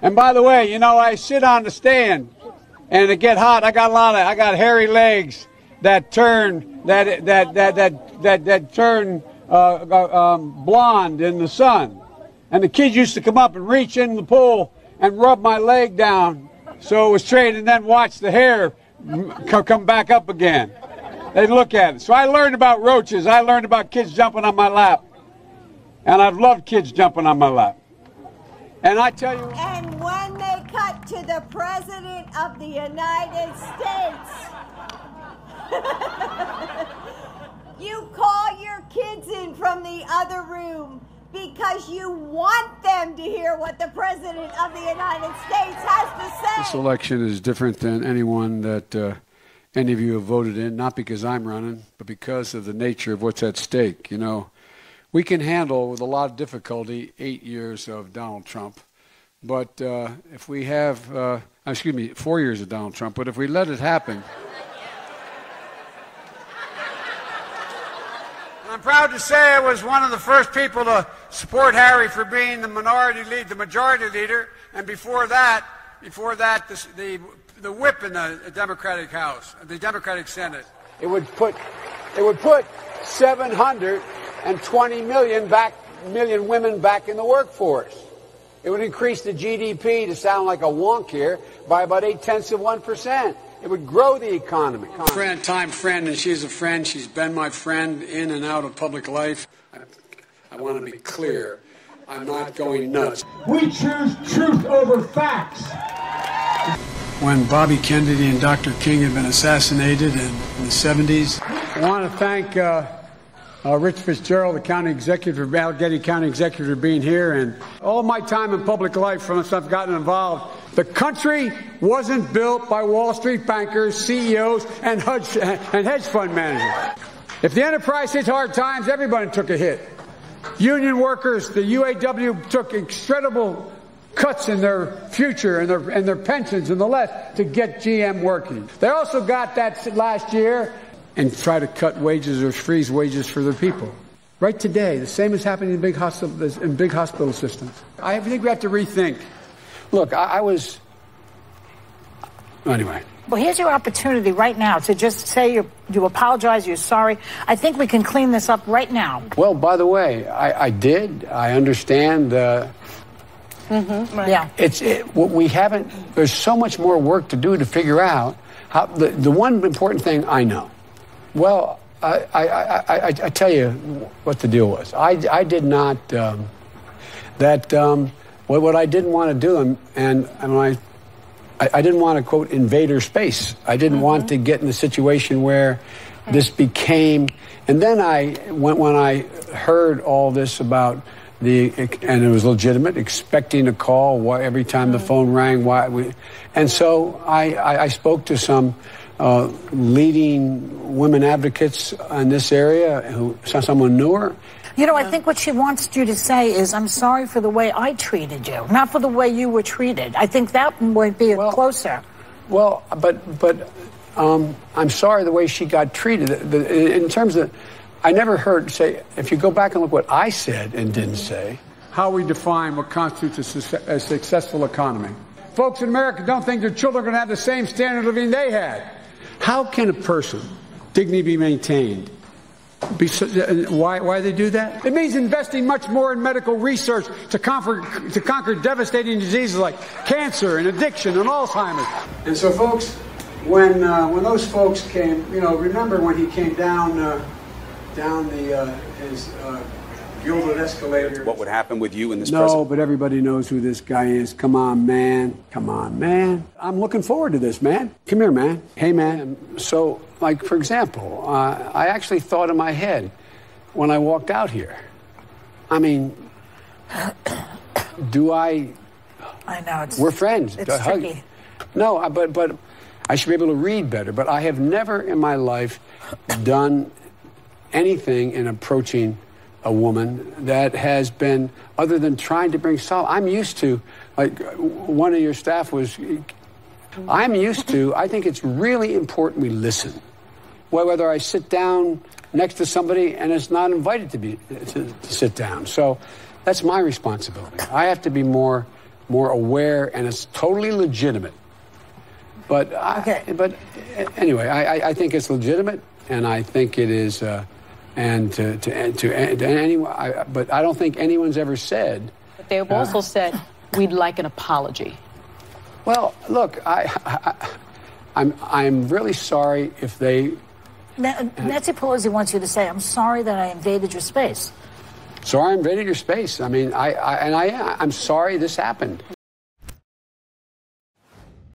And by the way, you know, I sit on the stand and it get hot. I got hairy legs that turn blonde in the sun. And the kids used to come up and reach in the pool and rub my leg down so it was straight, and then watch the hair come back up again. They'd look at it. So I learned about roaches. I learned about kids jumping on my lap. And I've loved kids jumping on my lap. And I tell you... And when they cut to the President of the United States, you call your kids in from the other room because you want them to hear what the President of the United States has to say. This election is different than anyone that any of you have voted in, not because I'm running, but because of the nature of what's at stake. You know, we can handle with a lot of difficulty 8 years of Donald Trump, but if we have, 4 years of Donald Trump, but if we let it happen... I'm proud to say I was one of the first people to support Harry for being the majority leader, and before that, the whip in the Democratic House, the Democratic Senate. It would put 720 million women back in the workforce. It would increase the GDP, to sound like a wonk here, by about 0.8%. It would grow the economy. Friend, and she's a friend. She's been my friend in and out of public life. I want to be clear. I'm not going nuts. We choose truth over facts. When Bobby Kennedy and Dr. King had been assassinated in the 70s, I want to thank Rich Fitzgerald, the Allegheny County Executive, for being here. And all my time in public life, from since I've gotten involved, the country wasn't built by Wall Street bankers, CEOs, and hedge fund managers. If the enterprise hit hard times, everybody took a hit. Union workers, the UAW, took incredible cuts in their future and their pensions and the left to get GM working. They also got that last year and try to cut wages or freeze wages for their people. Right today, the same is happening in big hospital systems. I think we have to rethink. Look, anyway. Well, here's your opportunity right now to just say you apologize, you're sorry. I think we can clean this up right now. Well, by the way, I did. I understand. Right. Yeah. We haven't. There's so much more work to do to figure out how. The one important thing I know. Well, I tell you what the deal was. I did not. What I didn't want to do, and I didn't want to, quote, invade her space. I didn't want to get in a situation where this became, and then when I heard all this about and it was legitimate, expecting a call every time the phone rang, and so I spoke to some leading women advocates in this area someone knew her. You know, I think what she wants you to say is, I'm sorry for the way I treated you, not for the way you were treated. I think that might be closer. Well, but I'm sorry the way she got treated. In terms of, I never heard say, if you go back and look what I said and didn't say. How we define what constitutes a successful economy. Folks in America don't think their children are going to have the same standard of living they had. How can a person dignity be maintained? Why they do that? It means investing much more in medical research to conquer devastating diseases like cancer and addiction and Alzheimer's. And so, folks, when those folks came, remember when he came down his gilded escalator. What would happen with you in this? No, but everybody knows who this guy is. Come on, man. I'm looking forward to this, man. Come here, man. Hey, man. So, like, for example, I actually thought in my head when I walked out here, I mean, I know. We're friends. It's tricky. No, but I should be able to read better. But I have never in my life done anything in approaching a woman that has been, other than trying to bring solace. I'm used to, like one of your staff was, I think it's really important we listen. Whether I sit down next to somebody and it's not invited to sit down. So that's my responsibility. I have to be more more aware, and it's totally legitimate. But anyway, I think it's legitimate, and I think it is, and to anyone. But I don't think anyone's ever said. But they have also said we'd like an apology. Well, look, I'm really sorry if they. Nancy Pelosi wants you to say, "I'm sorry that I invaded your space." Sorry, I invaded your space. I mean, I'm sorry this happened.